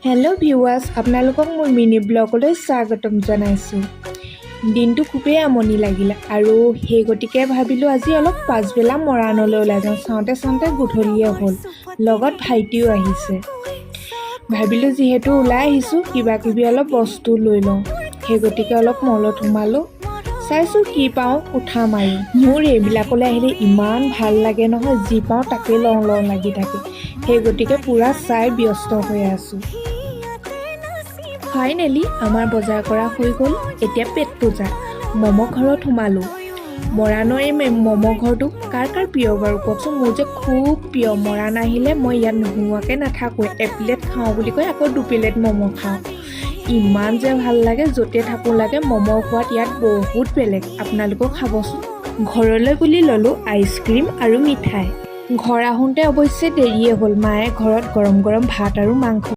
Hello' viewers, আপোনালোকক মোৰ mini ব্লগলৈ স্বাগতম জনাইছোঁ। দিনটো খুবেই আমনি লাগিলে আৰু সেই গতিকে ভাবিলোঁ আজি অলপ পাছবেলা মৰাণলৈ ওলাই যাওঁ। চাওঁতে চাওঁতে গধূলিয়ে হ'ল, লগত ভাইটিও আহিছে। ভাবিলোঁ যিহেতু ওলাই আহিছোঁ কিবা কিবি অলপ বস্তু লৈ লওঁ, সেই গতিকে অলপ মলত সোমালোঁ। চাইছোঁ কি পাওঁ উঠাম আৰু। মোৰ এইবিলাকলৈ আহিলে ইমান ভাল লাগে নহয়, যি পাওঁ তাকে লওঁ লাগি থাকে। সেই গতিকে পূৰা চাই ব্যস্ত হৈ আছোঁ। ফাইনেলি আমাৰ বজাৰ কৰা হৈ গ'ল। এতিয়া পেট পূজা। ম'ম' ঘৰত সোমালোঁ। মৰাণৰ এই ম'ম' ঘৰটো কাৰ কাৰ প্ৰিয় বাৰু কওকচোন? মোৰ যে খুব প্ৰিয়। মৰাণ আহিলে মই ইয়াত নোহোৱাকৈ নাথাকোঁ। এপ্লেট খাওঁ বুলি কৈ আকৌ 2 প্লেট ম'ম' খাওঁ। ইমান যে ভাল লাগে, য'তে থাকোঁ লাগে। ম'মৰ সোৱাদ ইয়াত বহুত বেলেগ, আপোনালোকেও খাবচোন। ঘৰলৈ বুলি ল'লোঁ আইচক্ৰীম আৰু মিঠাই। ঘৰ আহোঁতে অৱশ্যে দেৰিয়ে হ'ল। মায়ে ঘৰত গৰম গৰম ভাত আৰু মাংস